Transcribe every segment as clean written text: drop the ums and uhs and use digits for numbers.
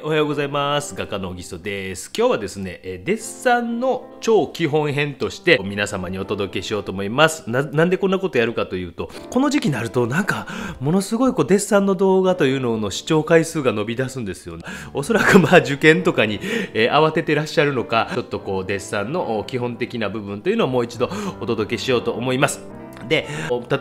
おはようございます。画家の小木曽です。今日はですね、デッサンの超基本編として皆様にお届けしようと思います。なんでこんなことやるかというと、この時期になるとなんかものすごいデッサンの動画というのの視聴回数が伸び出すんですよ。おそらく受験とかに、慌ててらっしゃるのか、ちょっとデッサンの基本的な部分というのをもう一度お届けしようと思います。で、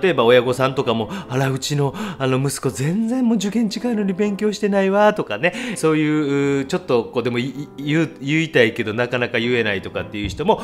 例えば親御さんとかも「あら、うちの息子全然もう受験近いのに勉強してないわ」とかね、そういうちょっとでも言いたいけどなかなか言えないとかっていう人も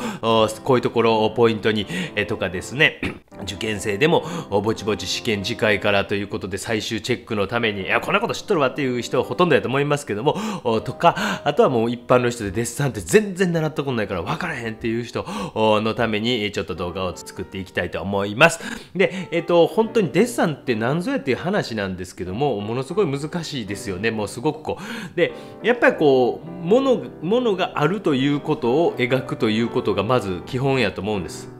こういうところをポイントにとかですね、受験生でもぼちぼち試験次回からということで最終チェックのために「いやこんなこと知っとるわ」っていう人はほとんどだと思いますけども、とかあとはもう一般の人でデッサンって全然習ったことないから分からへんっていう人のためにちょっと動画を作っていきたいと思います。で、本当にデッサンって何ぞやっていう話なんですけども、ものすごい難しいですよね。もうすごくでやっぱり物があるということを描くということがまず基本やと思うんです。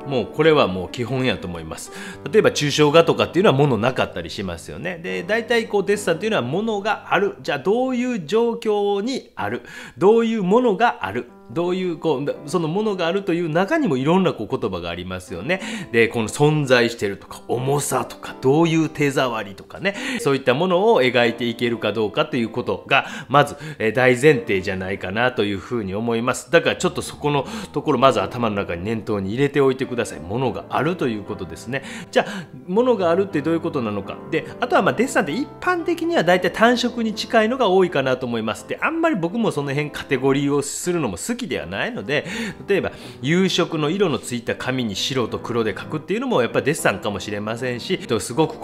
もうこれはもう基本やと思います。例えば抽象画とかっていうのは物なかったりしますよね。で、大体デッサンっていうのは物がある。じゃあどういう状況にある、どういうものがある、どういうそのものがあるという中にもいろんな言葉がありますよね。で、この存在しているとか重さとかどういう手触りとかね、そういったものを描いていけるかどうかということがまず大前提じゃないかなというふうに思います。だからちょっとそこのところまず頭の中に念頭に入れておいてください。ものがあるということですね。じゃあものがあるってどういうことなのか。で、あとはデッサンって一般的にはだいたい単色に近いのが多いかなと思います。で、あんまり僕もその辺カテゴリーをするのも好きではないので、例えば有色の色のついた紙に白と黒で描くっていうのもやっぱりデッサンかもしれませんし、すごく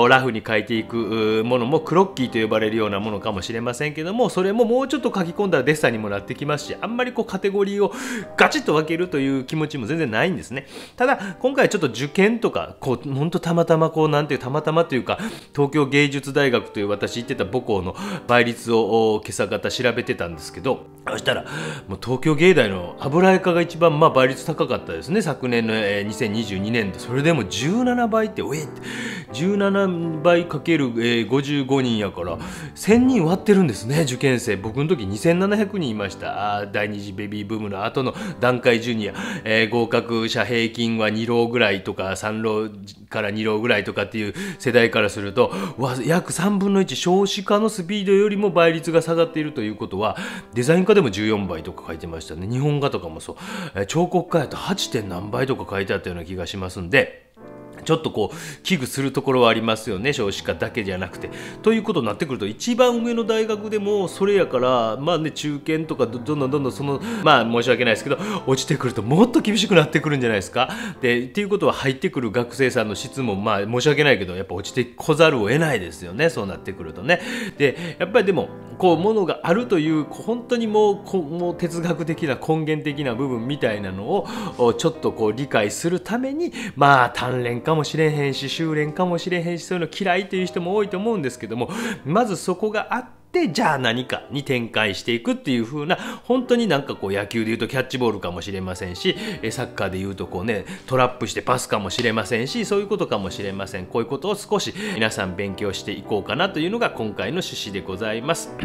ラフに描いていくものもクロッキーと呼ばれるようなものかもしれませんけども、それももうちょっと書き込んだらデッサンにもなってきますし、あんまりカテゴリーをガチッと分けるという気持ちも全然ないんですね。ただ今回ちょっと受験とか本当たまたまなんていうたまたまというか、東京芸術大学という私行ってた母校の倍率を今朝方調べてたんですけど、そしたらもう東京芸大の油絵科が一番倍率高かったですね、昨年の2022年で。それでも17倍って17倍かける55人やから1000人割ってるんですね、受験生。僕の時2700人いました。第二次ベビーブームの後の団塊ジュニア、合格者平均は2浪ぐらいとか3浪から2浪ぐらいとかっていう世代からすると、約3分の1、少子化のスピードよりも倍率が下がっているということは、デザイン科でも14倍とか書いてましたね。日本画とかもそう、彫刻家やと 8. 点何倍とか書いてあったような気がしますんで、ちょっと危惧するところはありますよね、少子化だけじゃなくて。ということになってくると、一番上の大学でもそれやから、中堅とかどんどんその申し訳ないですけど落ちてくるともっと厳しくなってくるんじゃないですか。でっていうことは、入ってくる学生さんの質も申し訳ないけどやっぱ落ちてこざるを得ないですよね、そうなってくるとね。でやっぱりでもものがあるという本当にもう哲学的な根源的な部分みたいなのをちょっと理解するために、鍛錬かもしれへんし修練かもしれへんし、そういうの嫌いという人も多いと思うんですけども、まずそこがあって、じゃあ何かに展開していくっていう風な、本当に野球でいうとキャッチボールかもしれませんし、サッカーでいうとトラップしてパスかもしれませんし、そういうことかもしれません。こういうことを少し皆さん勉強していこうかなというのが今回の趣旨でございます。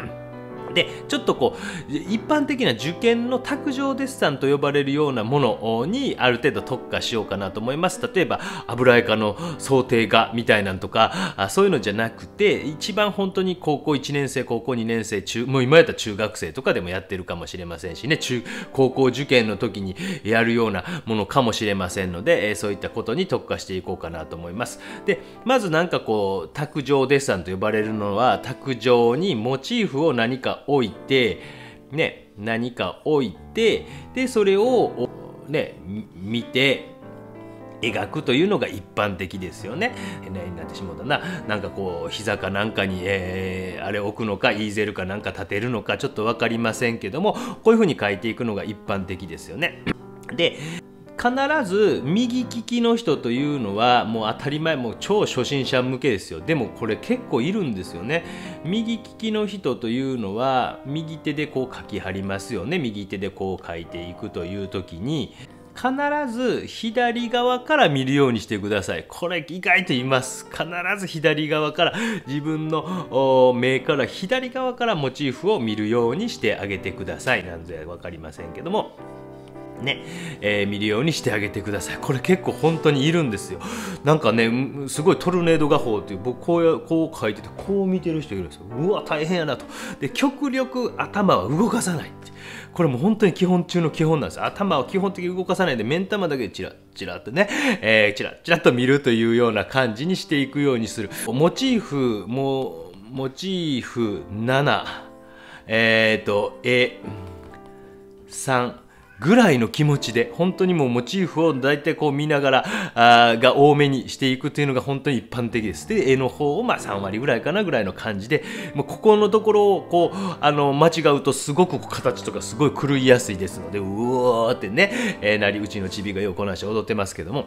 でちょっと一般的な受験の卓上デッサンと呼ばれるようなものにある程度特化しようかなと思います。例えば油絵科の想定画みたいなんとか、そういうのじゃなくて、一番本当に高校1年生高校2年生もう今やったら中学生とかでもやってるかもしれませんしね、高校受験の時にやるようなものかもしれませんので、そういったことに特化していこうかなと思います。でまず卓上デッサンと呼ばれるのは、卓上にモチーフを何か置いてでそれを見て描くというのが一般的ですよね。変な絵になってしまうと膝かなんかに、あれ置くのかイーゼルかなんか立てるのかちょっと分かりませんけども、こういう風に描いていくのが一般的ですよね。で必ず右利きの人というのはもう当たり前、もう超初心者向けですよ。でもこれ結構いるんですよね。右利きの人というのは右手で書き張りますよね。右手で書いていくという時に必ず左側から見るようにしてください。これ意外と言います。必ず左側から、自分の目から左側からモチーフを見るようにしてあげてください。なんで分かりませんけどもね、見るようにしてあげてください。これ結構本当にいるんですよ。なんかね、すごいトルネード画法っていう、僕こう書いててこう見てる人いるんですよ。うわ大変やなと。で極力頭は動かさないって、これも本当に基本中の基本なんです。頭は基本的に動かさないで、目ん玉だけチラッチラッとね、チラッチラッと見るというような感じにしていくようにする。モチーフ7、3ぐらいの気持ちで、本当にもうモチーフを大体こう見ながらが多めにしていくというのが本当に一般的です。で絵の方を3割ぐらいかなぐらいの感じで、もうここのところをこう間違うとすごく形とかすごい狂いやすいですので、うおーってね、うちのチビがよくこなして踊ってますけども、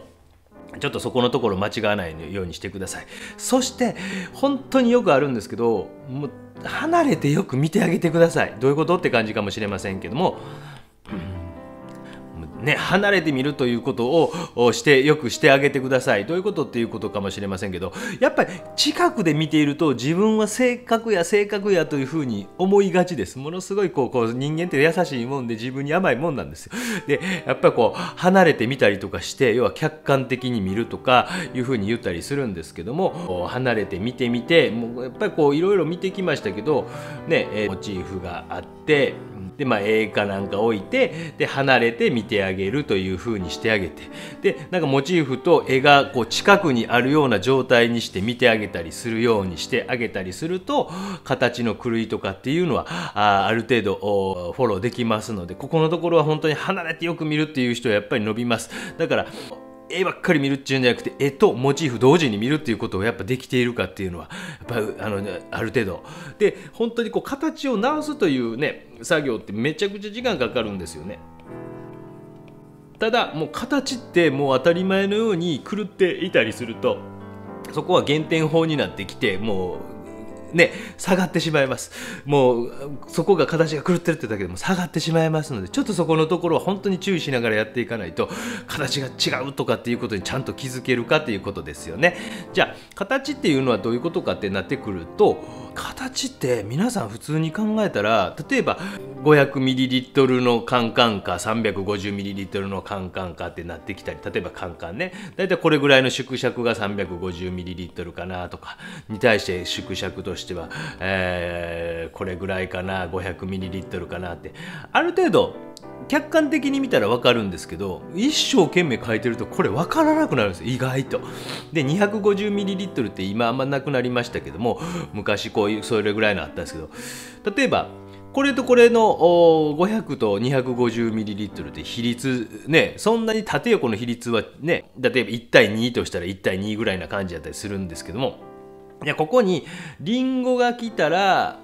ちょっとそこのところ間違わないようにしてください。そして本当によくあるんですけど、もう離れてよく見てあげてください。どういうことって感じかもしれませんけども、ね、離れてみるということをよくしてあげてください。どういうことっていうことかもしれませんけど、やっぱり近くで見ていると自分は正確やというふうに思いがちです。ものすごいこう人間って優しいもんで、自分に甘いもんなんですよ。でやっぱりこう離れてみたりとかして、要は客観的に見るとかいうふうに言ったりするんですけども、離れて見てみて、もうやっぱりこういろいろ見てきましたけどね、モチーフがあって、で絵かなんか置いて、で離れて見てあげるという風にしてあげて、でなんかモチーフと絵がこう近くにあるような状態にして見てあげたりするようにしてあげたりすると、形の狂いとかっていうのはある程度フォローできますので、ここのところは本当に離れてよく見るっていう人はやっぱり伸びます。だから絵ばっかり見るっていうんじゃなくて、絵とモチーフ同時に見るっていうことをやっぱできているかっていうのはやっぱある程度で、本当にこう形を直すというね作業ってめちゃくちゃ時間かかるんですよね。ただもう形ってもう当たり前のように狂っていたりすると、そこは減点法になってきて、もうね、下がってしまいます。もうそこが形が狂ってるってだけでも下がってしまいますので、ちょっとそこのところは本当に注意しながらやっていかないと、形が違うとかっていうことにちゃんと気づけるかっていうことですよね。じゃあ形っていうのはどういうことかってなってくると、形って皆さん普通に考えたら、例えば 500ml のカンカンか 350ml のカンカンかってなってきたり、例えばカンカンね、だいたいこれぐらいの縮尺が 350ml かなとかに対して縮尺としては、これぐらいかな 500ml かなって、ある程度客観的に見たら分かるんですけど、一生懸命書いてるとこれ分からなくなるんですよ、意外と。で 250ml って今あんまなくなりましたけども、昔こういうそれぐらいのあったんですけど、例えばこれとこれの500と 250ml って比率ね、そんなに縦横の比率はね、例えば1対2としたら1対2ぐらいな感じだったりするんですけども、いやここにリンゴが来たら、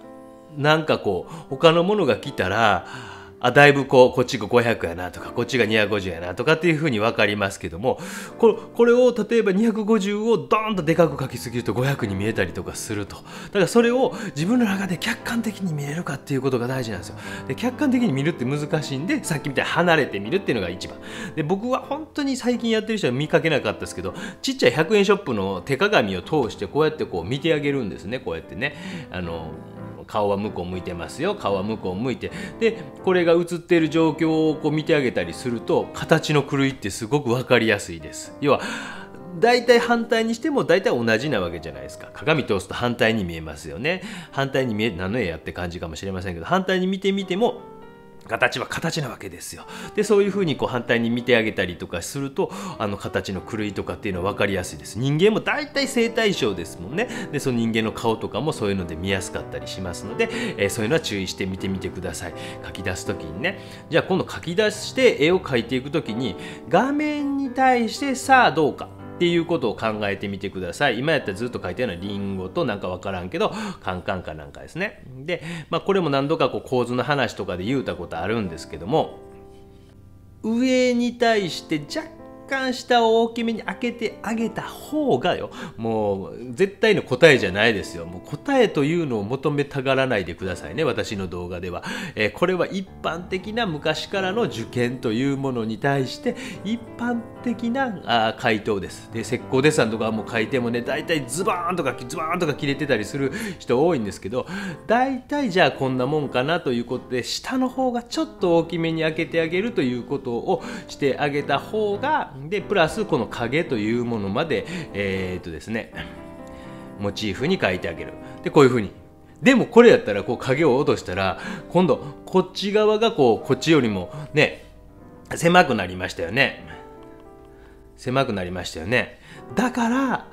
なんかこう他のものが来たら、だいぶこっちが500やなとか、こっちが250やなとかっていう風に分かりますけども、これを例えば250をドーンとでかく書きすぎると500に見えたりとかすると。だからそれを自分の中で客観的に見えるかっていうことが大事なんですよ。で客観的に見るって難しいんで、さっきみたいに離れて見るっていうのが一番で、僕は本当に最近やってる人は見かけなかったですけど、ちっちゃい100円ショップの手鏡を通してこうやってこう見てあげるんですね。こうやってね、顔は向こう向いてますよ、顔は向こう向いて、でこれが映っている状況をこう見てあげたりすると、形の狂いってすごく分かりやすいです。要は大体反対にしても大体同じなわけじゃないですか。鏡通すと反対に見えますよね。反対に見え何の絵やって感じかもしれませんけど、反対に見てみても形は形なわけですよ。でそういうふうにこう反対に見てあげたりとかすると、形の狂いとかっていうのは分かりやすいです。人間も大体生体症ですもんね。でその人間の顔とかもそういうので見やすかったりしますので、そういうのは注意して見てみてください。書き出す時にね。じゃあ今度書き出して絵を描いていく時に、画面に対してさあどうかっていうことを考えてみてください。今やったらずっと書いてるのはリンゴとなんか分からんけどカンカンかなんかですね。で、これも何度かこう構図の話とかで言うたことあるんですけども、上に対して若干下を大きめに開けてあげた方がよ、もう絶対の答えじゃないですよ。もう答えというのを求めたがらないでくださいね、私の動画では。これは一般的な昔からの受験というものに対して一般的な回答です。で、石膏デッサンとかも書いてもね、大体ズバーンとか切れてたりする人多いんですけど、大体じゃあこんなもんかなということで、下の方がちょっと大きめに開けてあげるということをしてあげた方が、でプラスこの影というものまでですね、モチーフに描いてあげる。でこういう風に。でもこれやったらこう影を落としたら、今度こっち側がこっちよりもね狭くなりましたよね。狭くなりましたよね。だから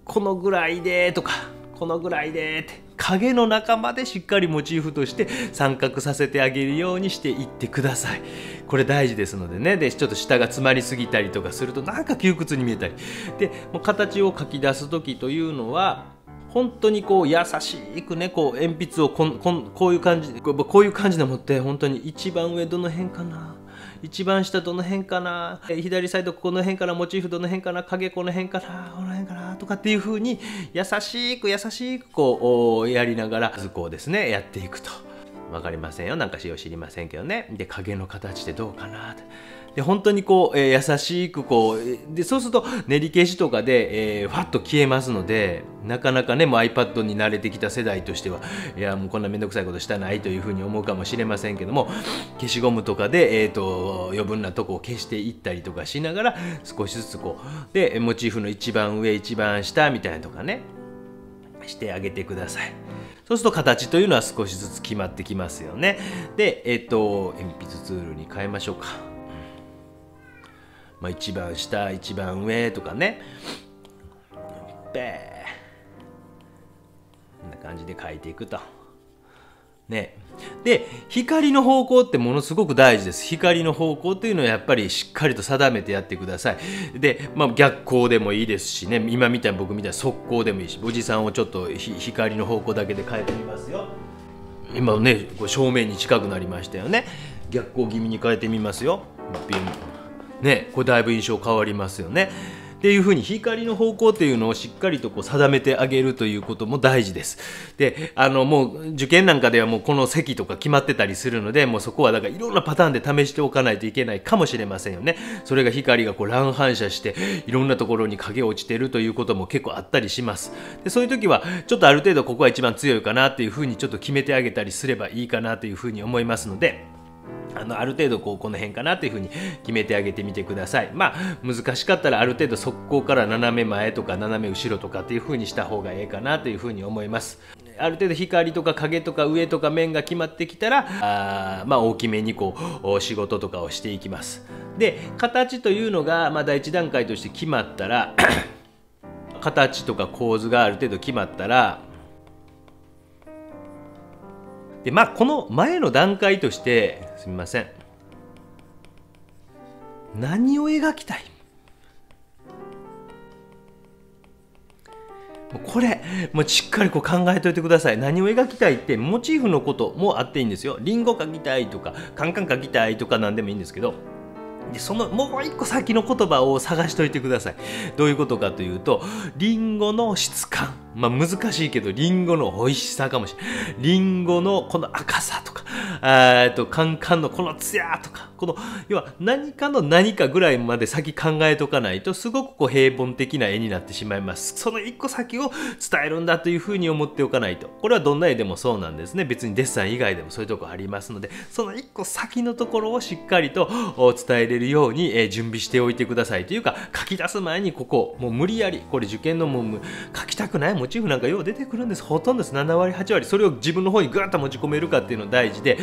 このぐらいでとかこのぐらいでって影の中までしっかりモチーフとして三角させてあげるようにしていってください。これ大事ですのでね。でちょっと下が詰まりすぎたりとかするとなんか窮屈に見えたりで、もう形を描き出す時というのは本当にこう優しくね、こう鉛筆をこういう感じで持って、本当に一番上どの辺かな、一番下どの辺かな、左サイドこの辺かな、モチーフどの辺かな、影この辺かな、この辺かなとかっていう風に優しくこうやりながら図工ですねやっていくと。分かりませんよ、なんか知りませんけどね。で影の形ってどうかなって。で本当にこう、優しくこうで、そうすると練り消しとかで、ファッと消えますので、なかなかねもう iPad に慣れてきた世代としては、いやもうこんな面倒くさいことしたないというふうに思うかもしれませんけども、消しゴムとかで、余分なとこを消していったりとかしながら、少しずつこうでモチーフの一番上一番下みたいなとかねしてあげてください。そうすると形というのは少しずつ決まってきますよね。で鉛筆ツールに変えましょうか。一番下一番上とかね、こんな感じで描いていくとね。で光の方向ってものすごく大事です。光の方向というのはやっぱりしっかりと定めてやってください。で、逆光でもいいですしね、今みたいに僕みたいな側光でもいいし、おじさんをちょっと光の方向だけで変えてみますよ。今ねこれ正面に近くなりましたよね。逆光気味に変えてみますよ。ね、これだいぶ印象変わりますよね。っていうふうに光の方向っていうのをしっかりと定めてあげるということも大事です。でもう受験なんかではもうこの席とか決まってたりするので、もうそこはだからいろんなパターンで試しておかないといけないかもしれませんよね。それが光が乱反射していろんなところに影落ちてるということも結構あったりします。でそういう時はちょっとある程度ここが一番強いかなっていうふうにちょっと決めてあげたりすればいいかなというふうに思いますので、ある程度この辺かなというふうに決めてあげてみてください。難しかったらある程度側溝から斜め前とか斜め後ろとかっていうふうにした方がいいかなというふうに思います。ある程度光とか影とか上とか面が決まってきたら大きめに仕事とかをしていきます。で形というのが第一段階として決まったら形とか構図がある程度決まったら、でこの前の段階としてすみません、何を描きたい、これもうしっかり考えておいてください。何を描きたいってモチーフのこともあっていいんですよ。リンゴ描きたいとかカンカン描きたいとか何でもいいんですけど、でそのもう一個先の言葉を探しておいてください。どういうことかというと、リンゴの質感、難しいけどリンゴの美味しさかもしれない。リンゴのこの赤さとか、カンカンのこのツヤとか、この要は何かの何かぐらいまで先考えとかないと、すごく平凡的な絵になってしまいます。その一個先を伝えるんだというふうに思っておかないと。これはどんな絵でもそうなんですね。別にデッサン以外でもそういうとこありますので、その一個先のところをしっかりと伝えれるように準備しておいてください。というか、書き出す前にここもう無理やり、これ受験の書きたくないモチーフなんかよう出てくるんです。ほとんどです。7割8割。それを自分の方にグッと持ち込めるかっていうのが大事で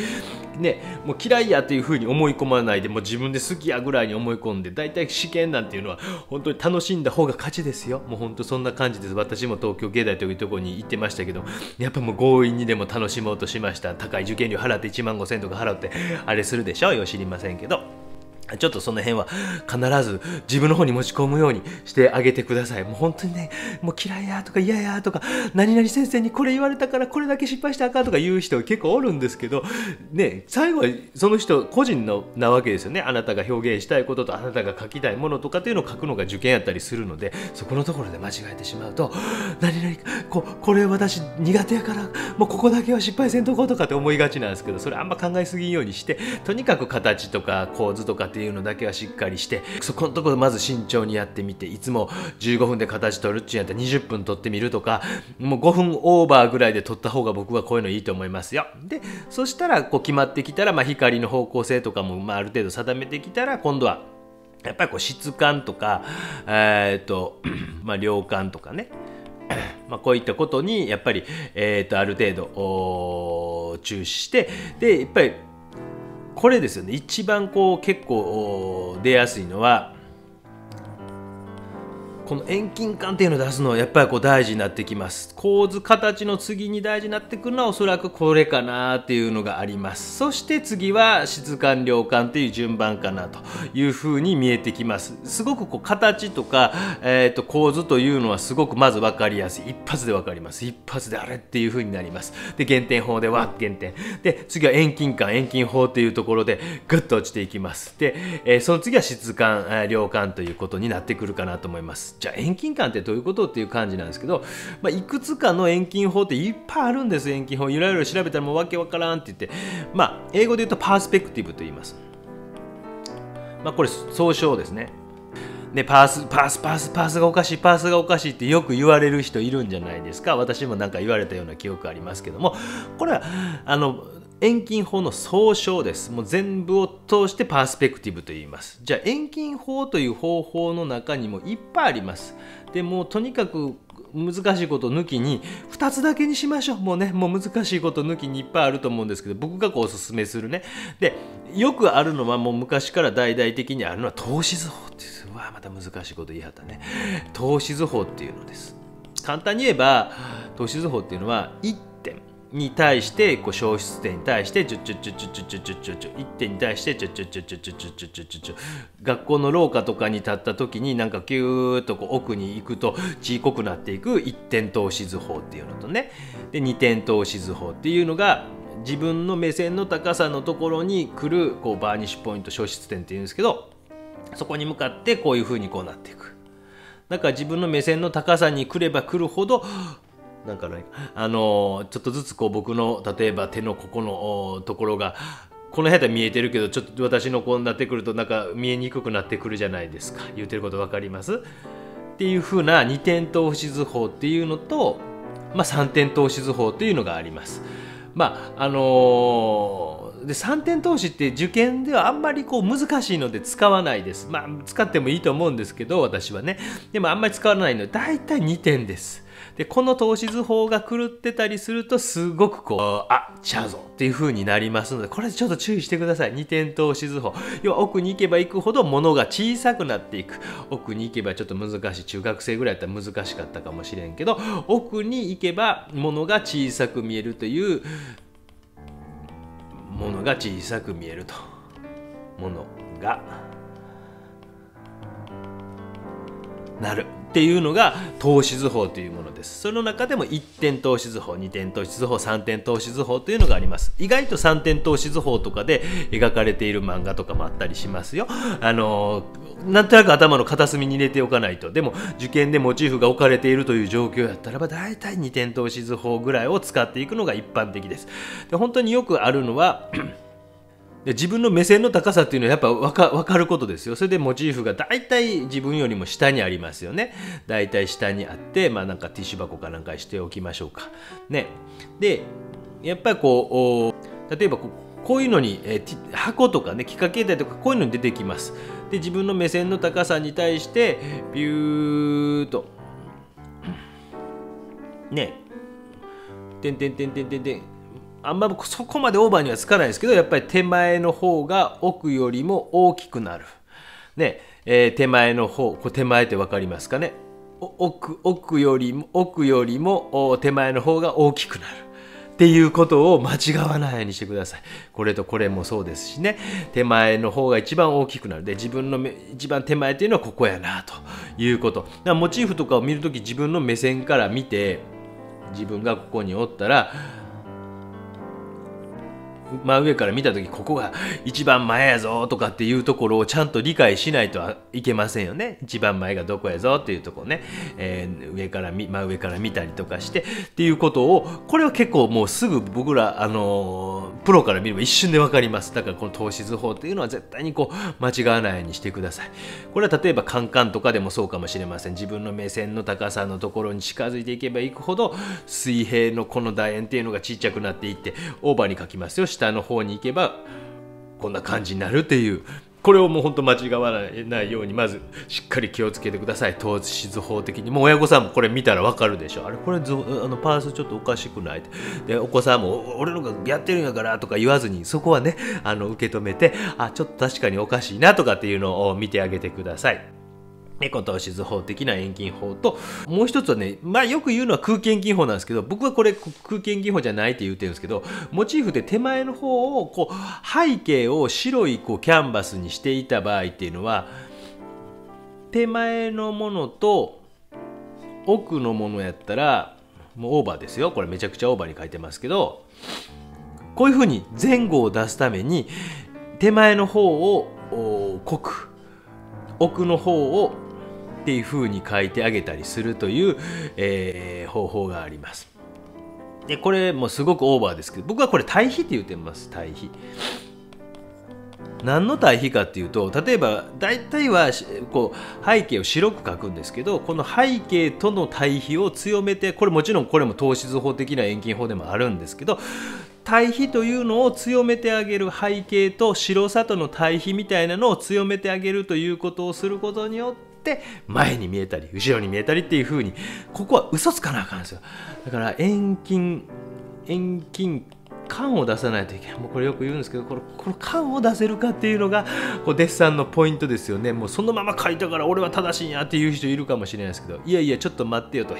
ね、もう嫌いやというふうに思い込まないで、もう自分で好きやぐらいに思い込んで、だいたい試験なんていうのは本当に楽しんだ方が勝ちですよ。もう本当そんな感じです。私も東京芸大というところに行ってましたけど、やっぱもう強引にでも楽しもうとしました。高い受験料払って1万5,000とか払ってあれするでしょ、よう知りませんけど。ちょっとその辺は必ず自分の方に持ち込むようにしてあげてください。もう本当にね、もう嫌いやとか嫌やとか、何々先生にこれ言われたからこれだけ失敗したらあかんとか言う人結構おるんですけど、ね、最後はその人個人のなわけですよね。あなたが表現したいこととあなたが書きたいものとかっていうのを書くのが受験やったりするので、そこのところで間違えてしまうと、何々これ私苦手やからもうここだけは失敗せんとこうとかって思いがちなんですけど、それあんま考えすぎんようにして、とにかく形とか構図とかっていうのだけはしっかりして、そこのところまず慎重にやってみて、いつも15分で形取るっちゅうんやったら20分取ってみるとか、もう5分オーバーぐらいで取った方が僕はこういうのいいと思いますよ。でそしたら決まってきたら、光の方向性とかもある程度定めてきたら、今度はやっぱり質感とか量感とかねこういったことにやっぱり、ある程度注視して、でやっぱりこれですよね、一番結構出やすいのは、この遠近感っていうのを出すのはやっぱり大事になってきます。構図形の次に大事になってくるのはおそらくこれかなっていうのがあります。そして次は質感量感っていう順番かなというふうに見えてきます。すごく形とか、構図というのはすごくまず分かりやすい。一発で分かります。一発であれっていうふうになります。で減点法で減点で、次は遠近感遠近法っていうところでグッと落ちていきます。で、その次は質感量感ということになってくるかなと思います。じゃあ遠近感ってどういうことっていう感じなんですけど、いくつかの遠近法っていっぱいあるんです。遠近法いろいろ調べたらもうわけわからんって言って、英語で言うとパースペクティブと言います。これ総称ですね。でパースがおかしいってよく言われる人いるんじゃないですか。私もなんか言われたような記憶ありますけども、これは遠近法の総称です。もう全部を通してパースペクティブと言います。じゃあ遠近法という方法の中にもいっぱいあります。でもうとにかく難しいこと抜きに2つだけにしましょう。もう難しいこと抜きにいっぱいあると思うんですけど、僕がおすすめするね。でよくあるのは、もう昔から大々的にあるのは透視図法っていう、また難しいこと言いはったね。透視図法っていうのです。簡単に言えば透視図法っていうのは1点に対して消失点に対して1点に対して学校の廊下とかに立った時になんかキューッと奥に行くと小さくなっていく1点透視図法っていうのとね、で2点透視図法っていうのが自分の目線の高さのところに来るバーニッシュポイント消失点っていうんですけど、そこに向かってこういう風になっていく。だから自分の目線の高さに来れば来るほどなんかね、ちょっとずつ僕の例えば手のここのところがこの辺は見えてるけど、ちょっと私のこうなってくるとなんか見えにくくなってくるじゃないですか。言ってること分かりますっていう風な2点透視図法っていうのと、3点透視図法っていうのがあります。で3点透視って受験ではあんまり難しいので使わないです。使ってもいいと思うんですけど、私はね。でもあんまり使わないのでだいたい2点です。でこの透視図法が狂ってたりするとすごくちゃうぞっていう風になりますので、これちょっと注意してください。2点透視図法、要は奥に行けば行くほど物が小さくなっていく。奥に行けばちょっと難しい、中学生ぐらいだったら難しかったかもしれんけど、奥に行けば物が小さく見えるという、物が小さく見えると、物がなるっていうのが透視図法というものです。その中でも1点透視図法、2点透視図法、3点透視図法というのがあります。意外と3点透視図法とかで描かれている漫画とかもあったりしますよ。なんとなく頭の片隅に入れておかないと。でも受験でモチーフが置かれているという状況やったらば、だいたい2点透視図法ぐらいを使っていくのが一般的です。で本当によくあるのは自分の目線の高さっていうのはやっぱ分かることですよ。それでモチーフがだいたい自分よりも下にありますよね。だいたい下にあって、なんかティッシュ箱かなんかしておきましょうかね。でやっぱり例えばこういうのに、箱とかね、気化形態とかこういうのに出てきます。で自分の目線の高さに対してビューッとね、てんてんてんてんてんてん、あんまそこまでオーバーにはつかないですけど、やっぱり手前の方が奥よりも大きくなる。ね、手前の方、手前って分かりますかね。奥よりも手前の方が大きくなる。っていうことを間違わないようにしてください。これとこれもそうですしね。手前の方が一番大きくなる。で、自分の一番手前っていうのはここやなということ。だからモチーフとかを見るとき自分の目線から見て、自分がここにおったら、真上から見た時ここが一番前やぞとかっていうところをちゃんと理解しないといけませんよね。一番前がどこやぞっていうところね、真上から見たりとかしてっていうことを、これは結構もうすぐ僕ら、プロから見れば一瞬で分かります。だからこの透視図法っていうのは絶対にこう間違わないようにしてください。これは例えばカンカンとかでもそうかもしれません。自分の目線の高さのところに近づいていけばいくほど水平のこの楕円っていうのがちっちゃくなっていってオーバーに描きますよ。下の方に行けばこんな感じになるっていう、これをもう本当間違わないようにまずしっかり気をつけてください。透視図法的にもう親御さんもこれ見たら分かるでしょ。あれこれパースちょっとおかしくないで、お子さんも俺のがやってるんやからとか言わずに、そこはね受け止めて、ちょっと確かにおかしいなとかっていうのを見てあげてください。透視図法的な遠近法と、もう一つはね、よく言うのは空間遠近法なんですけど、僕はこれ空間遠近法じゃないって言ってるんですけど、モチーフで手前の方をこう背景を白いキャンバスにしていた場合っていうのは、手前のものと奥のものやったらもうオーバーですよ。これめちゃくちゃオーバーに書いてますけど、こういう風に前後を出すために手前の方を濃く、奥の方をっていう風に書いてあげたりするという、方法があります。でこれもすごくオーバーですけど、僕はこれ対比って言ってます。対比。何の対比かっていうと、例えば大体はこう背景を白く描くんですけど、この背景との対比を強めて、これもちろんこれも透視図法的な遠近法でもあるんですけど、対比というのを強めてあげる、背景と白さとの対比みたいなのを強めてあげるということをすることによって前に見えたり後ろに見えたりっていう風に、ここは嘘つかなあかんですよ。だから遠近感を出さないといけない。もうこれよく言うんですけど、この感を出せるかっていうのがデッサンのポイントですよね。もうそのまま描いたから俺は正しいんやっていう人いるかもしれないですけど、いやいやちょっと待ってよと、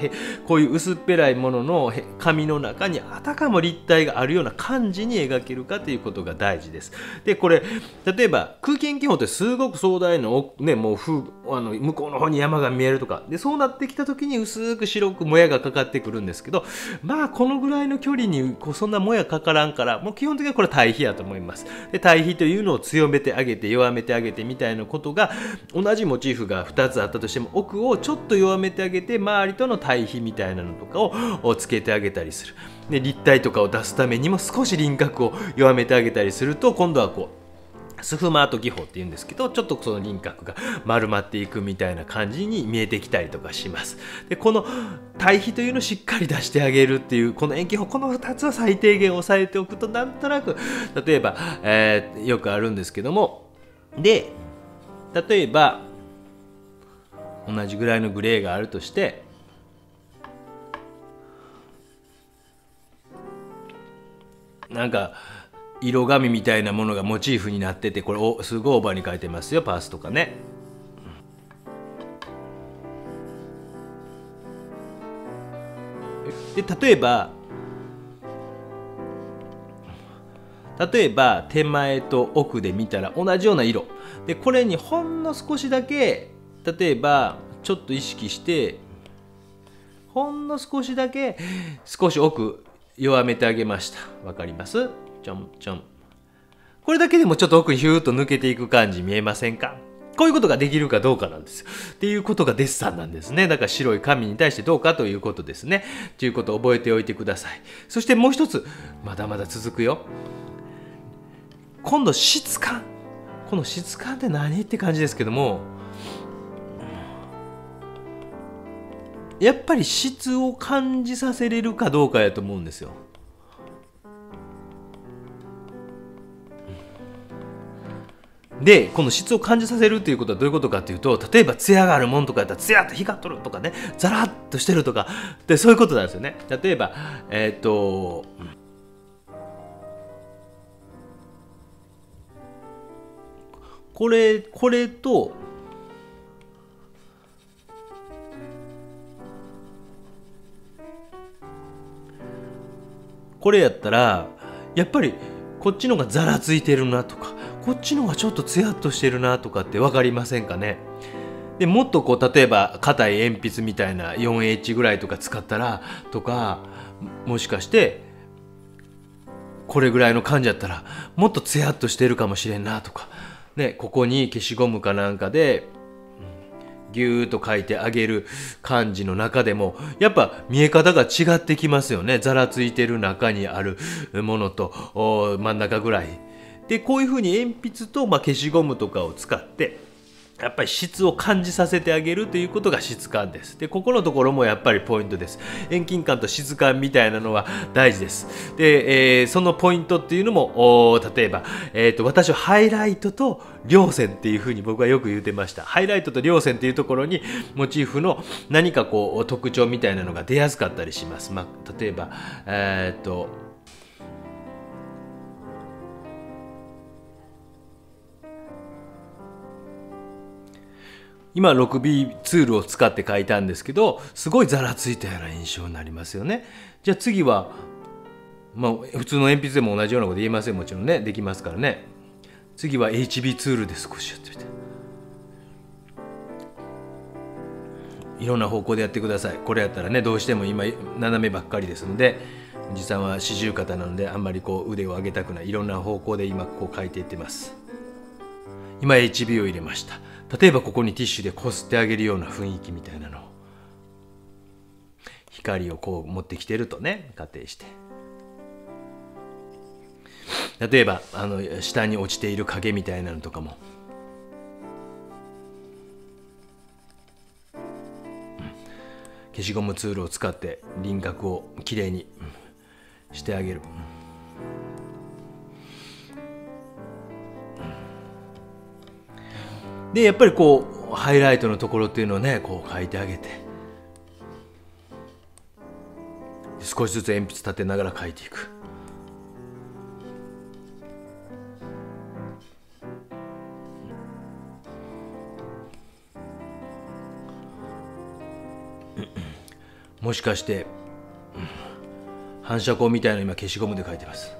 こういう薄っぺらいものの紙の中にあたかも立体があるような感じに描けるかということが大事です。でこれ例えば空間遠近法ってすごく壮大なね、もう向こうの方に山が見えるとかで、そうなってきた時に薄く白くもやがかかってくるんですけど、このぐらいの距離にそんなもやかからんから、もう基本的にはこれ対比やと思います。で対比というのを強めてあげて弱めてあげてみたいなことが、同じモチーフが2つあったとしても奥をちょっと弱めてあげて周りとの対比みたいなのとかをつけてあげたりする。で立体とかを出すためにも少し輪郭を弱めてあげたりすると、今度はスフマート技法っていうんですけど、ちょっとその輪郭が丸まっていくみたいな感じに見えてきたりとかします。でこの対比というのをしっかり出してあげるっていう、この遠近法、この2つは最低限押さえておくと、なんとなく例えば、よくあるんですけども、で例えば同じぐらいのグレーがあるとして、なんか色紙みたいなものがモチーフになってて、これすごいオーバーに書いてますよ、パースとかね。で例えば手前と奥で見たら同じような色で、これにほんの少しだけ例えばちょっと意識して、ほんの少しだけ少し奥弱めてあげました。わかります？ちょんちょん。これだけでもちょっと奥にヒューッと抜けていく感じ見えませんか？こういうことができるかどうかなんですよ。っていうことがデッサンなんですね。だから白い紙に対してどうかということですね。ということを覚えておいてください。そしてもう一つ、まだまだ続くよ。今度質感。この質感って何って感じですけども、やっぱり質を感じさせれるかどうかやと思うんですよ。でこの質を感じさせるということはどういうことかというと、例えばツヤがあるもんとかやったらツヤっと光っとるとかね、ザラッとしてるとかで、そういうことなんですよね。例えばこれとこれやったらやっぱりこっちのがざらついてるなとか、こっちのがちょっとツヤっとしてるなとかって分かりませんかね。でもっとこう例えば硬い鉛筆みたいな 4H ぐらいとか使ったらとか、もしかしてこれぐらいの感じやったらもっとツヤっとしてるかもしれんなとかね、ここに消しゴムかなんかでギューッと書いてあげる感じの中でもやっぱ見え方が違ってきますよね。ざらついてる中にあるものと真ん中ぐらいで、こういうふうに鉛筆と消しゴムとかを使ってやっぱり質を感じさせてあげるということが質感です。で、ここのところもやっぱりポイントです。遠近感と質感みたいなのは大事です。で、そのポイントっていうのも例えば、私はハイライトと稜線っていうふうに僕はよく言ってました。ハイライトと稜線っていうところにモチーフの何かこう特徴みたいなのが出やすかったりします。例えば今 6B ツールを使って書いたんですけど、すごいざらついたような印象になりますよね。じゃあ次は、普通の鉛筆でも同じようなこと言えません。もちろんね、できますからね。次は HB ツールで少しやってみて、いろんな方向でやってください。これやったらね、どうしても今斜めばっかりですので、おじさんは四十肩なのであんまりこう腕を上げたくない、いろんな方向で今こう書いていってます。今 HB を入れました。例えばここにティッシュでこすってあげるような雰囲気みたいなのを、光をこう持ってきてるとね仮定して、例えば下に落ちている影みたいなのとかも、消しゴムツールを使って輪郭をきれいにしてあげる。でやっぱりこうハイライトのところっていうのをねこう書いてあげて、少しずつ鉛筆立てながら書いていく。もしかして反射光みたいなの今消しゴムで書いてます。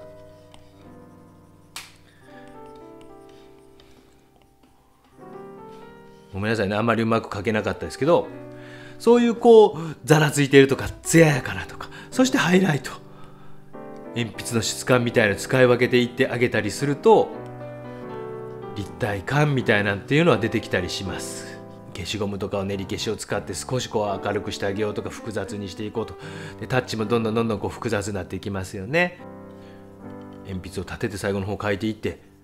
ごめんなさいね、あんまりうまく書けなかったですけど、そういうこうざらついてるとか艶やかなとか、そしてハイライト、鉛筆の質感みたいなの使い分けていってあげたりすると立体感みたいなんていうのは出てきたりします。消しゴムとかを練り消しを使って少しこう明るくしてあげようとか複雑にしていこうと。でタッチもどんどんこう複雑になっていきますよね。鉛筆を立てて最後の方書いていって、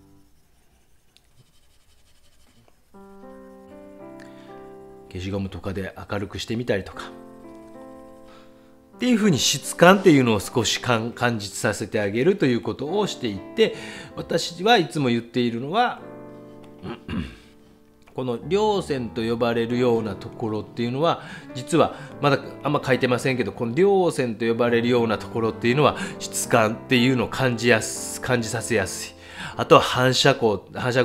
消しゴムとかで明るくしてみたりとかっていうふうに質感っていうのを少し感じさせてあげるということをしていって、私はいつも言っているのはこの稜線と呼ばれるようなところっていうのは実はまだあんま書いてませんけど、この稜線と呼ばれるようなところっていうのは質感っていうのを感じさせやすい。あとは反射光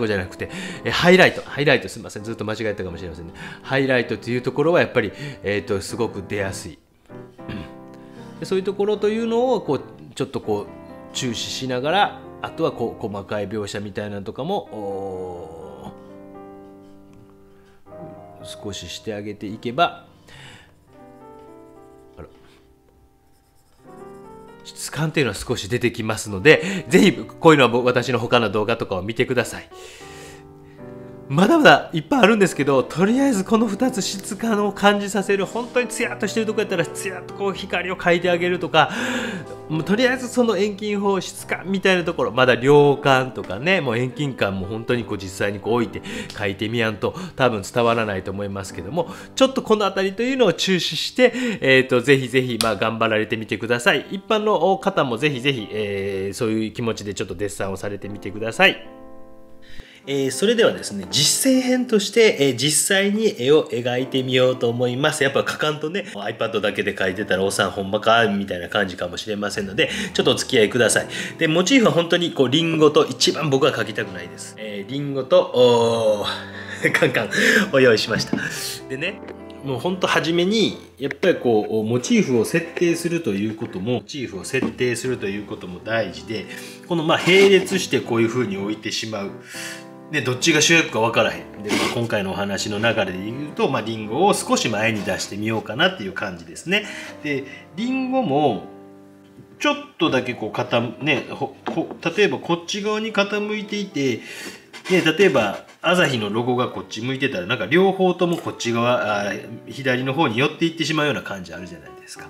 じゃなくてハイライト、すみませんずっと間違えたかもしれませんね。ハイライトというところはやっぱり、すごく出やすい。でそういうところというのをこうちょっとこう注視しながら、あとはこう細かい描写みたいなのとかも少ししてあげていけば、質感っていうのは少し出てきますので、ぜひこういうのは私の他の動画とかを見てください。まだまだいっぱいあるんですけど、とりあえずこの2つ質感を感じさせる、本当にツヤっとしてるとこやったらツヤっとこう光を描いてあげるとか、もうとりあえずその遠近法質感みたいなところ、まだ量感とかね、もう遠近感も本当にこう実際にこう置いて描いてみやんと多分伝わらないと思いますけども、ちょっとこの辺りというのを注視して、ぜひぜひ頑張られてみてください。一般の方もぜひぜひ、そういう気持ちでちょっとデッサンをされてみてください。それではですね、実践編として、実際に絵を描いてみようと思います。やっぱ描かんとね、iPad だけで描いてたらおっさんほんまかみたいな感じかもしれませんので、ちょっとお付き合いください。で、モチーフは本当にこうリンゴと一番僕は描きたくないです。リンゴとカンカンを用意しました。でね、もうほんと初めにやっぱりこうモチーフを設定するということも大事で、この並列してこういう風に置いてしまう。でどっちが主役か分からへんで、今回のお話の流れで言うと、リンゴを少し前に出してみようかなっていう感じですね。でリンゴもちょっとだけこう例えばこっち側に傾いていて、例えば朝日のロゴがこっち向いてたら、なんか両方ともこっち側左の方に寄っていってしまうような感じあるじゃないですか。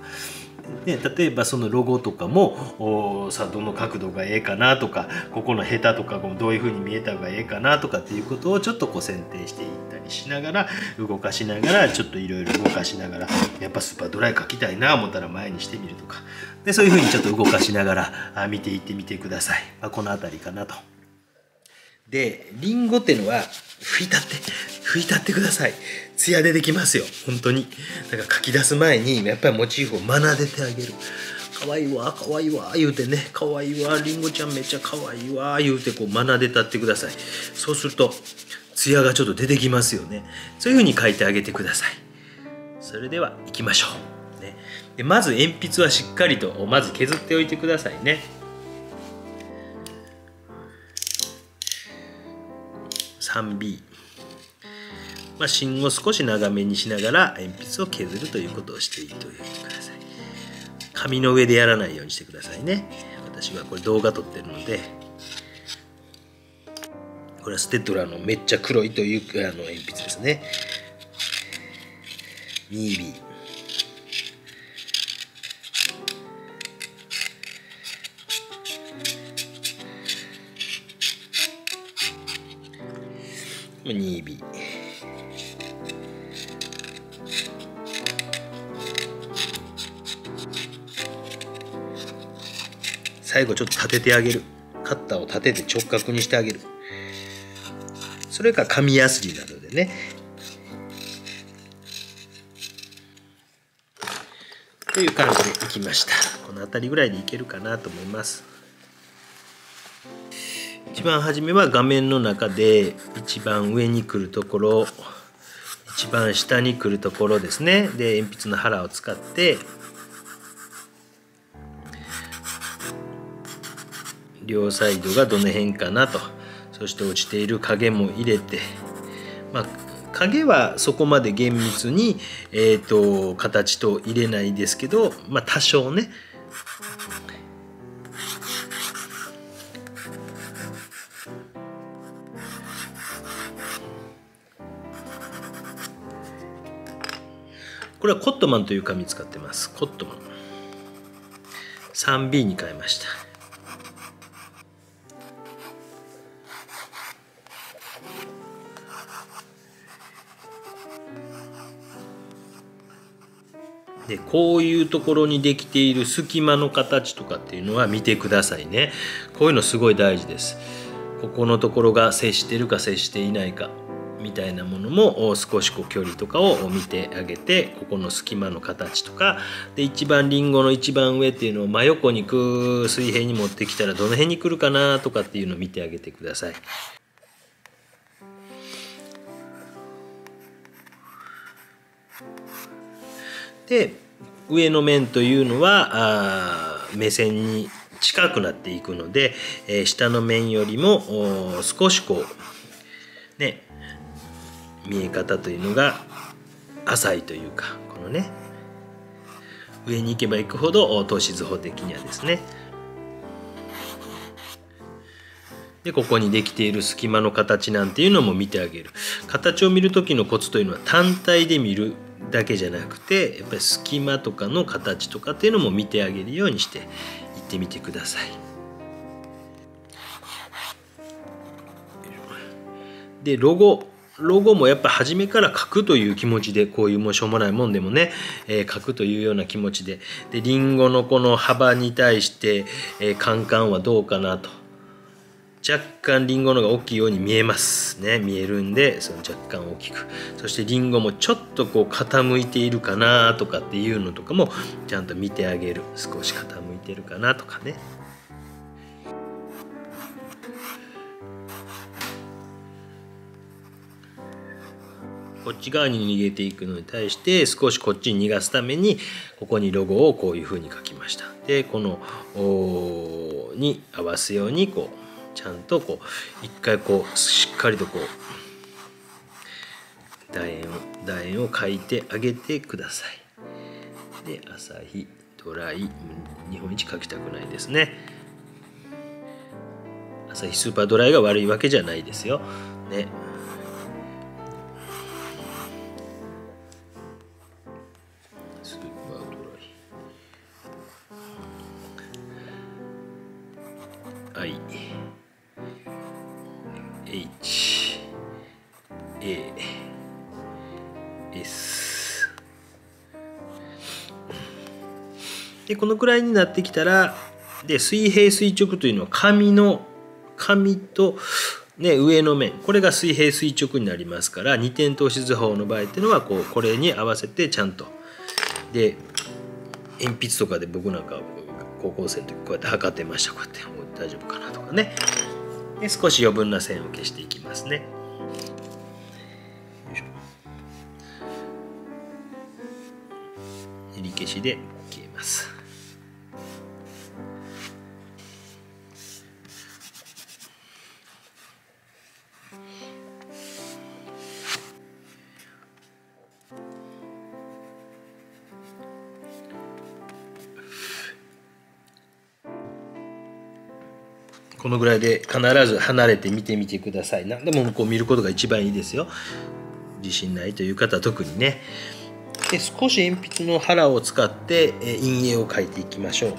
例えばそのロゴとかもさあどの角度がええかなとか、ここのヘタとかもどういう風に見えた方がええかなとかっていうことをちょっとこう選定していったりしながら、動かしながらちょっといろいろ動かしながら、やっぱスーパードライ描きたいな思ったら前にしてみるとか、でそういう風にちょっと動かしながら見ていってみてください。この辺りかなと。でリンゴっていうのは拭いたってください。ツヤ出てきますよ本当に。だから書き出す前にやっぱりモチーフを学んでてあげる。かわいいわ言うてね、かわいいわリンゴちゃんめっちゃかわいいわ言うてこう学んでたってください。そうするとツヤがちょっと出てきますよね。そういう風に書いてあげてください。それでは行きましょう、ね、でまず鉛筆はしっかりとまず削っておいてくださいね。3B、芯を少し長めにしながら鉛筆を削るということをしていてください。紙の上でやらないようにしてくださいね。私はこれ動画撮ってるので、これはステッドラーのめっちゃ黒いという鉛筆ですね。2B、2B、最後ちょっと立ててあげる。カッターを立てて直角にしてあげる。それから紙やすりなどでね。という感じでいきました。この辺りぐらいでいけるかなと思います。一番初めは画面の中で一番上に来るところ、一番下に来るところですね。で鉛筆の腹を使って両サイドがどの辺かなと、そして落ちている影も入れて、影はそこまで厳密に、形と入れないですけど、多少ね。これはコットマンという紙使ってます。コットマン 3B に変えました。でこういうところにできている隙間の形とかっていうのは見てくださいね。こういうのすごい大事です。ここのところが接してるか接していないかみたいなものも少し距離とかを見てあげて、ここの隙間の形とかで、一番リンゴの一番上っていうのを真横に水平に持ってきたらどの辺に来るかなとかっていうのを見てあげてください。で上の面というのは目線に近くなっていくので、下の面よりも少し見え方というのが浅いというか、このね上に行けば行くほど透視図法的にはですね。でここにできている隙間の形なんていうのも見てあげる。形を見る時のコツというのは単体で見るだけじゃなくて、やっぱり隙間とかの形とかっていうのも見てあげるようにしていってみてください。でロゴもやっぱ初めから書くという気持ちで、こういうしょうもないもんでもね、書くというような気持ちで、リンゴのこの幅に対して、カンカンはどうかなと、若干リンゴのが大きいように見えますね。見えるんで、その若干大きく、そしてリンゴもちょっとこう傾いているかなとかっていうのとかもちゃんと見てあげる。少し傾いてるかなとかね。こっち側に逃げていくのに対して少しこっちに逃がすためにここにロゴをこういうふうに書きました。でこのに合わすようにこうちゃんとこう一回こうしっかりとこう楕円を書いてあげてください。でアサヒドライ日本一書きたくないですね。アサヒスーパードライが悪いわけじゃないですよ。ね。スーパードライ IHAS でこのくらいになってきたらで水平垂直というのは紙と、ね、上の面これが水平垂直になりますから二点透視図法の場合っていうのはこれに合わせてちゃんとで鉛筆とかで僕なんか高校生の時こうやって測ってました。こうやって大丈夫かなとかね。で少し余分な線を消していきますね。練り消しで消えます。このぐらいで必ず離れて見てみてください。何でもこう見ることが一番いいですよ。自信ないという方は特にね。で少し鉛筆の腹を使って陰影を描いていきましょう。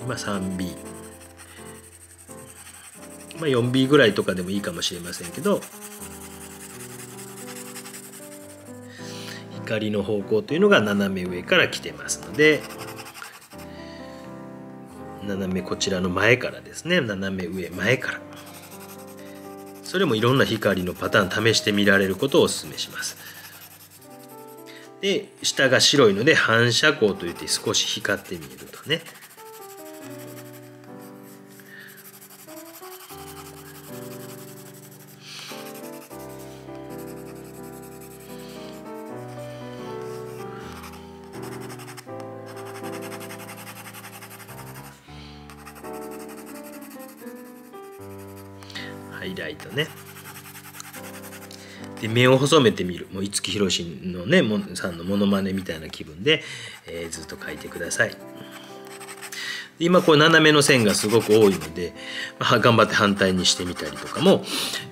今 3B、4B ぐらいとかでもいいかもしれませんけど、光の方向というのが斜め上から来てますので、斜めこちらの前からですね、斜め上前から、それもいろんな光のパターン試してみられることをお勧めします。で下が白いので反射光といって少し光って見えるとね。ハイライトね。で目を細めてみる。もう五木ひろしのねさんのモノマネみたいな気分で、ずっと描いてください。今こう斜めの線がすごく多いので、頑張って反対にしてみたりとかも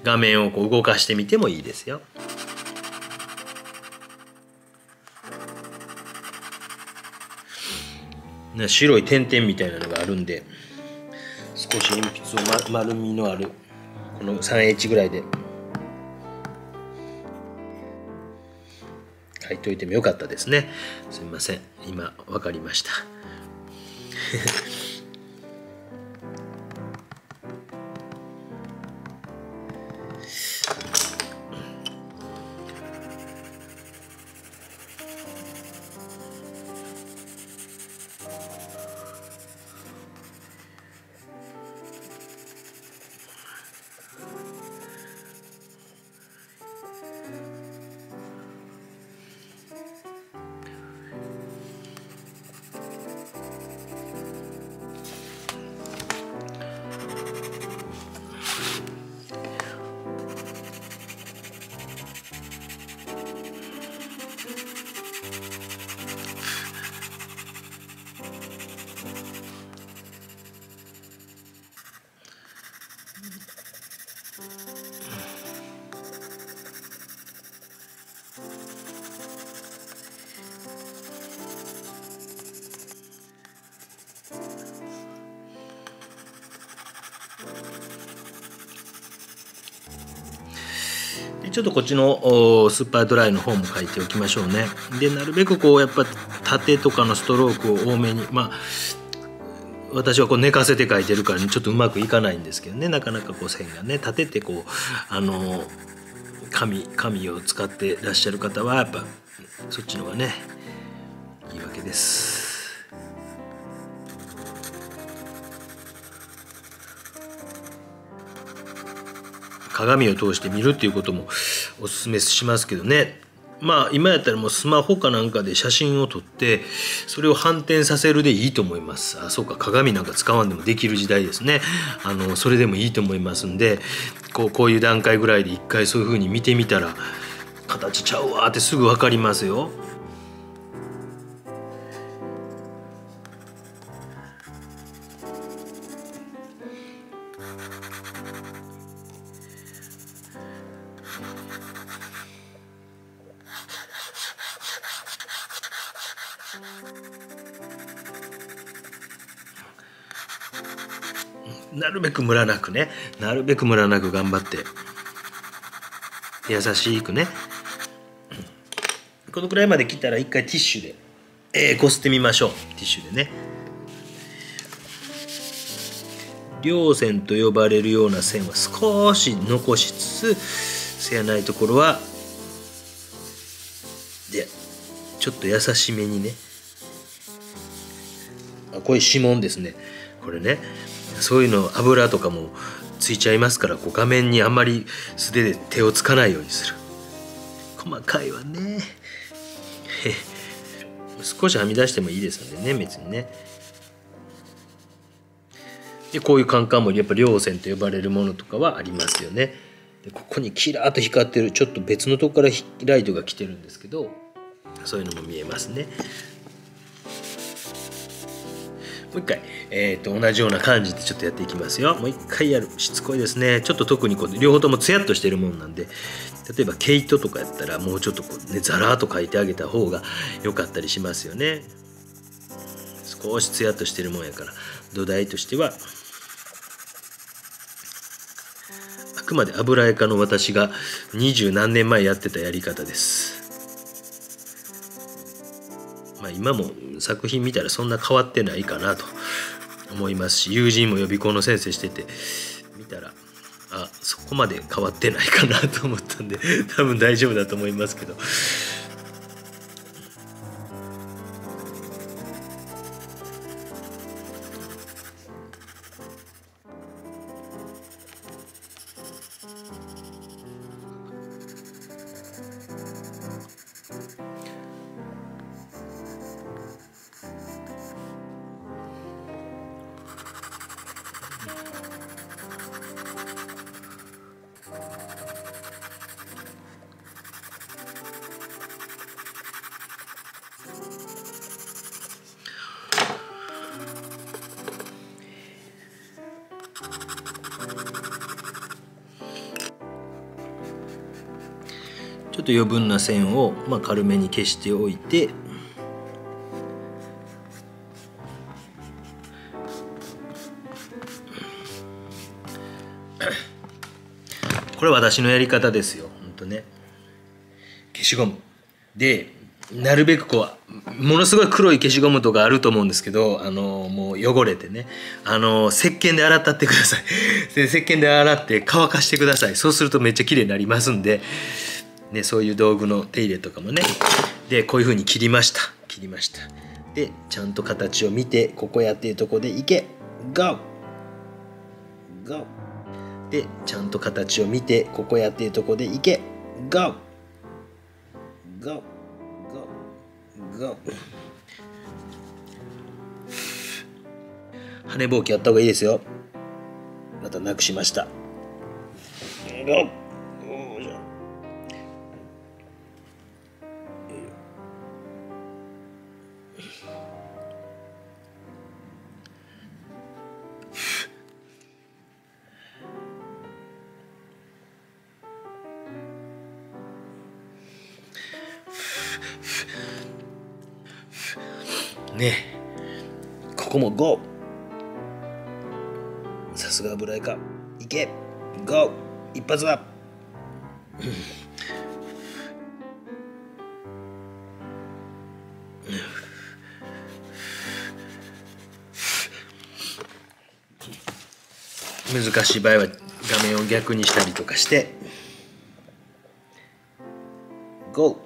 画面をこう動かしてみてもいいですよ。白い点々みたいなのがあるんで少し鉛筆を丸みのあるこの 3H ぐらいで書いといてもよかったですね。すみません、今分かりました。ちょっとこっちのスーパードライの方も書いておきましょうね。でなるべくこうやっぱ縦とかのストロークを多めに、私はこう寝かせて書いてるから、ちょっとうまくいかないんですけどね、なかなかこう線がね立ててこう紙を使ってらっしゃる方はやっぱそっちの方がねいいわけです。鏡を通して見るっていうこともおすすめしますけどね。まあ今やったらもうスマホかなんかで写真を撮ってそれを反転させるでいいと思います。そうか、鏡なんか使わんでもできる時代ですね。それでもいいと思いますんで、こういう段階ぐらいで一回そういう風に見てみたら形ちゃうわってすぐ分かりますよ。なるべくムラなくね、なるべくムラなく頑張って優しくね。このくらいまで来たら一回ティッシュで、こすってみましょう。ティッシュでね。稜線と呼ばれるような線は少し残しつつ、せやないところはでちょっと優しめにね。こういう指紋ですね。これね、そういうの油とかもついちゃいますから、こう画面にあんまり素手で手をつかないようにする。細かいわね。少しはみ出してもいいですのでね、別にね。でこういうカンカンもやっぱ稜線と呼ばれるものとかはありますよね。でここにキラーっと光ってる、ちょっと別のとこからライトが来てるんですけど、そういうのも見えますね。もう一回、同じような感じでちょっとやっていきますよ。もう一回やる。しつこいですね。ちょっと特にこう両方ともツヤっとしてるもんなんで、例えば毛糸とかやったらもうちょっとこうね、ザラーっと描いてあげた方が良かったりしますよね。少しツヤっとしてるもんやから、土台としてはあくまで油絵家の私が20何年前やってたやり方です。まあ今も作品見たらそんな変わってないかなと思いますし、友人も予備校の先生してて見たらそこまで変わってないかなと思ったんで多分大丈夫だと思いますけど。ちょっと余分な線を、軽めに消しておいて、これ私のやり方ですよ。ほんとね。消しゴムでなるべくこうものすごい黒い消しゴムとかあると思うんですけど、もう汚れてね、石鹸で洗ったってください。で石鹸で洗って乾かしてください。そうするとめっちゃ綺麗になりますんで、ね、そういう道具の手入れとかもね。でこういう風に切りました。でちゃんと形を見て、ここやっていうとこでいけゴーでちゃんと形を見て、ここやっていうとこでいけゴー羽ぼうきやった方がいいですよ。またなくしました。ね、ここもゴー。さすが油絵か。いけゴー、一発だ。難しい場合は画面を逆にしたりとかしてゴー。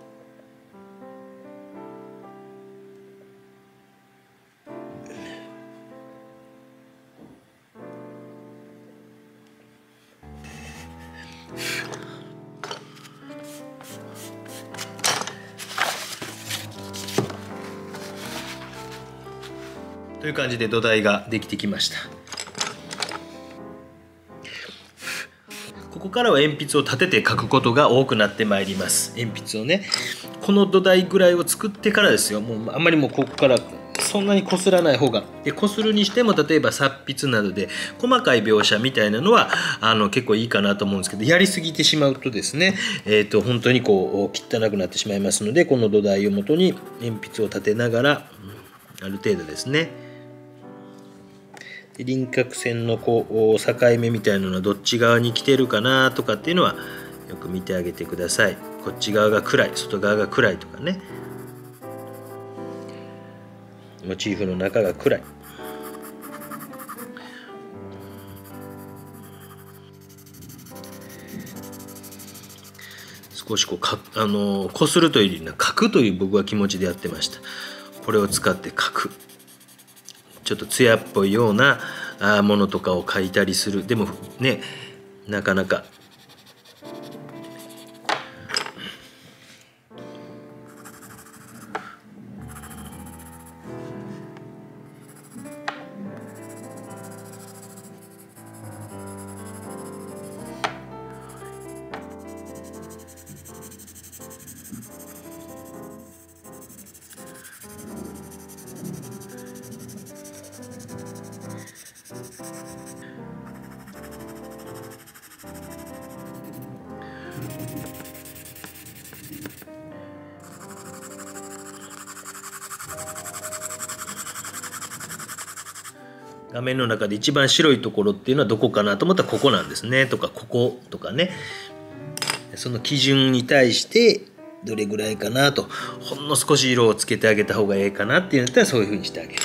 という感じで土台ができてきました。ここからは鉛筆を立てて書くことが多くなってまいります。鉛筆をね、この土台ぐらいを作ってからですよ。もうあんまりもうここからそんなにこすらない方が、でこするにしても例えば達筆などで細かい描写みたいなのは結構いいかなと思うんですけど、やりすぎてしまうとですね、本当にこう汚くなってしまいますので、この土台をもとに鉛筆を立てながら、ある程度ですね、で輪郭線のこう境目みたいなのはどっち側に来てるかなとかっていうのはよく見てあげてください。こっち側が暗い、外側が暗いとかね、モチーフの中が暗い、少しこうこするというより書くという僕は気持ちでやってました。これを使って書く、ちょっと艶っぽいようなものとかを描いたりする。でもね、なかなか画面の中で一番白いところっていうのはどこかなと思ったらここなんですねとか、こことかね、その基準に対してどれぐらいかなと、ほんの少し色をつけてあげた方がいいかなっていうんだったらそういう風にしてあげる。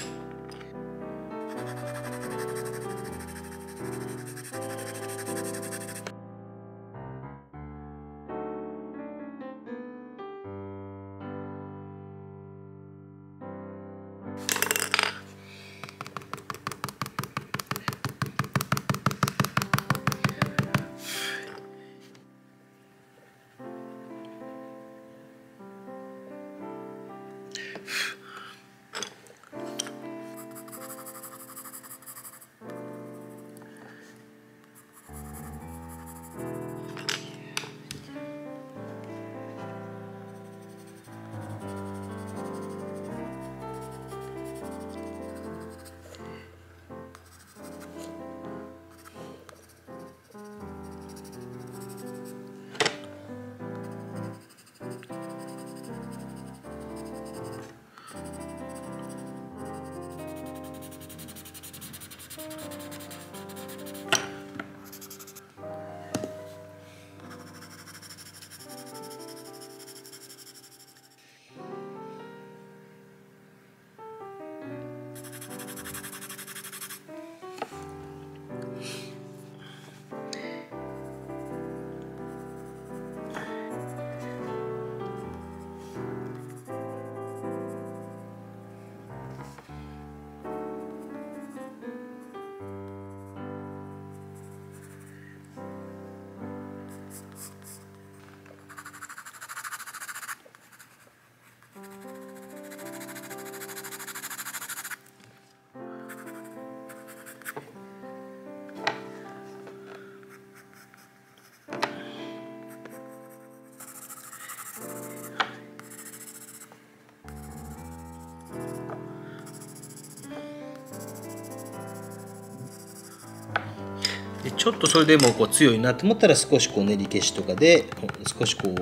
でちょっとそれでもこう強いなと思ったら少しこう練り消しとかで少しこ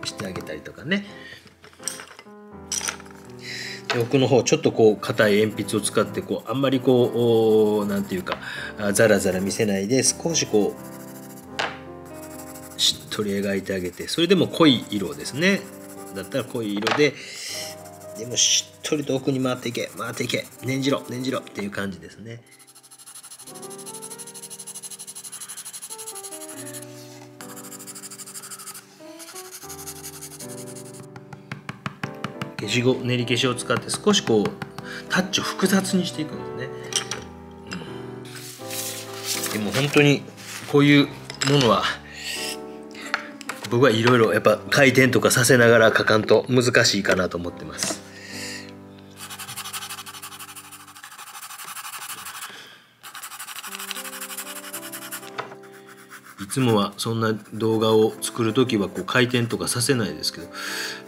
うしてあげたりとかね。で奥の方ちょっとこう硬い鉛筆を使ってこうあんまりこうなんていうかザラザラ見せないで少しこうしっとり描いてあげて、それでも濃い色ですね。だったら濃い色で、でもしっとりと奥に回っていけ回っていけ、念じろ念じろっていう感じですね。消しゴム練り消しを使って少しこうタッチを複雑にしていくんですね。でも本当にこういうものは僕はいろいろやっぱ回転とかさせながら描かんと難しいかなと思ってます。いつもはそんな動画を作る時はこう回転とかさせないですけど、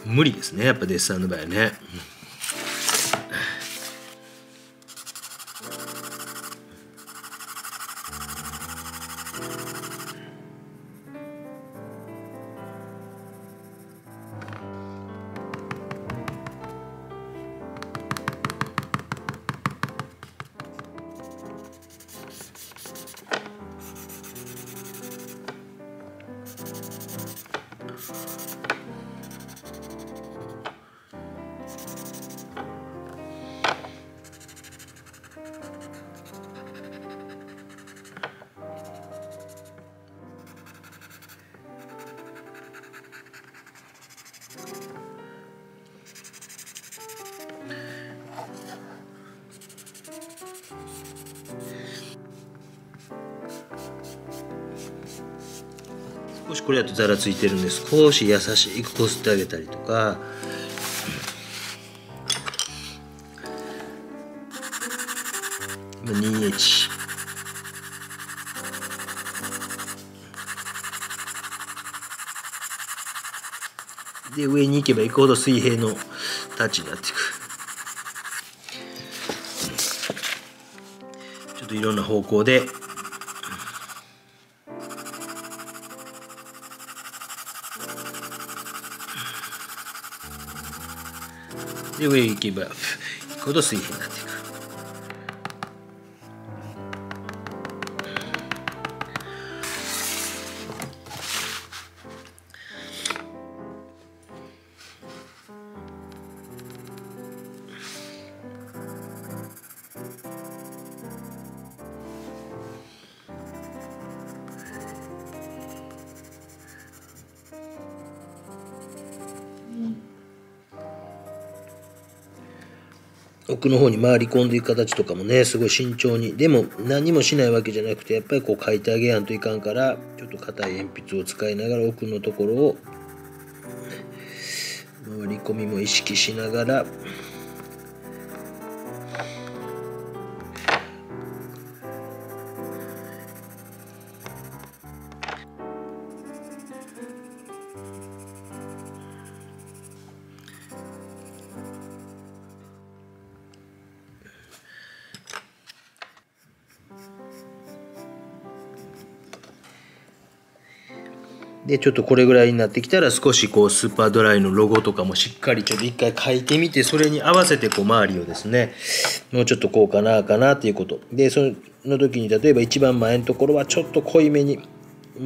無理ですね、やっぱデッサンの場合ね。少しこれだとざらついてるんで、少し優しくこすってあげたりとか、2H で上に行けば行くほど水平のタッチになっていく。ちょっといろんな方向でで上行けば行くほど水平になっていく。奥の方に回り込んでいく形とかもね、すごい慎重に。でも何もしないわけじゃなくて、やっぱりこう書いてあげやんといかんから、ちょっと硬い鉛筆を使いながら奥のところを回り込みも意識しながら、でちょっとこれぐらいになってきたら、少しこうスーパードライのロゴとかもしっかりちょっと一回書いてみて、それに合わせてこう周りをですね、もうちょっとこうかなっていうことで、その時に例えば一番前のところはちょっと濃いめに、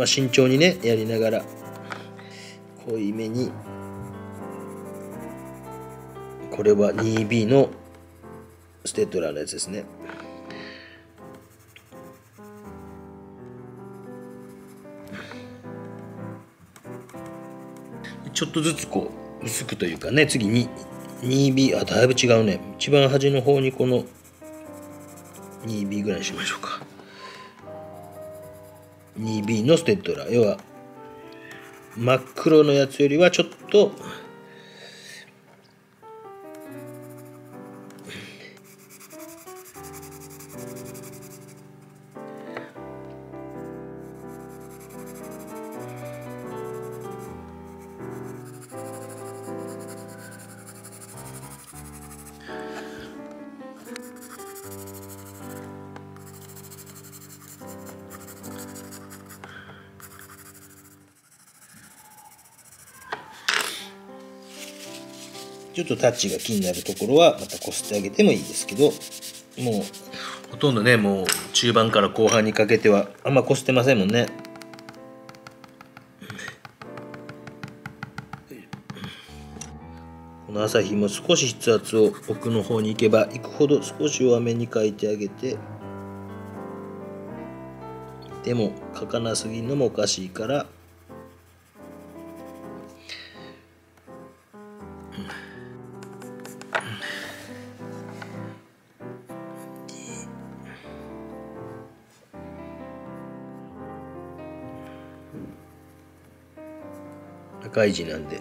慎重にねやりながら、濃いめに、これは 2B のステッドラーのやつですね。ちょっとずつこう薄くというかね、次に 2B、 だいぶ違うね。一番端の方にこの 2B ぐらいにしましょうか。 2B のステッドラー、要は真っ黒のやつよりはちょっとちょっとタッチが気になるところはまたこすってあげてもいいですけど、もうほとんどね、もう中盤から後半にかけてはあんまこすってませんもんね。この朝日も少し筆圧を奥の方に行けば行くほど少し弱めに書いてあげて、でも書かなすぎるのもおかしいから、赤い字なんで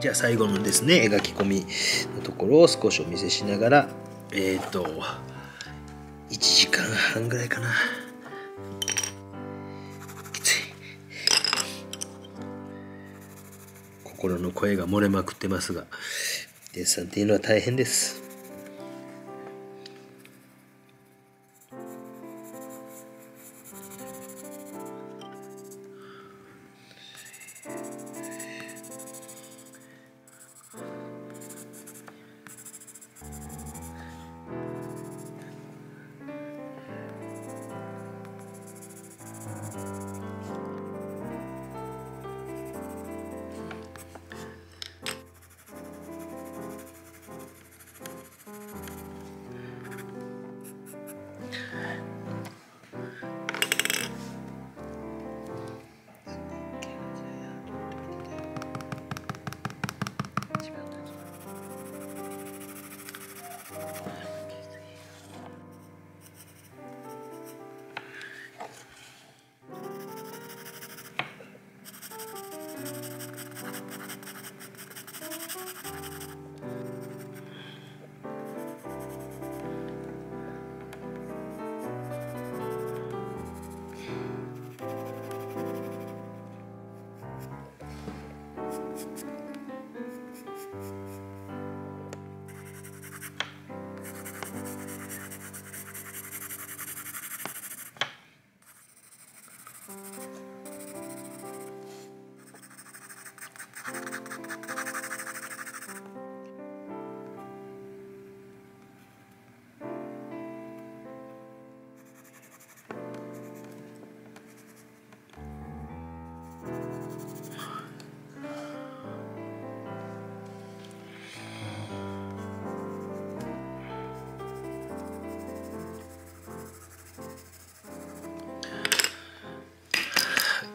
じゃあ最後のですね描き込みのところを少しお見せしながら1時間半ぐらいかな。きつい。心の声が漏れまくってますが、デッサンっていうのは大変です。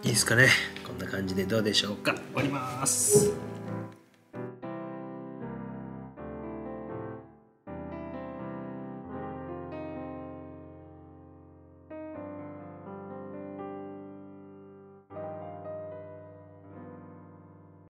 いいですかね。こんな感じでどうでしょうか。終わります。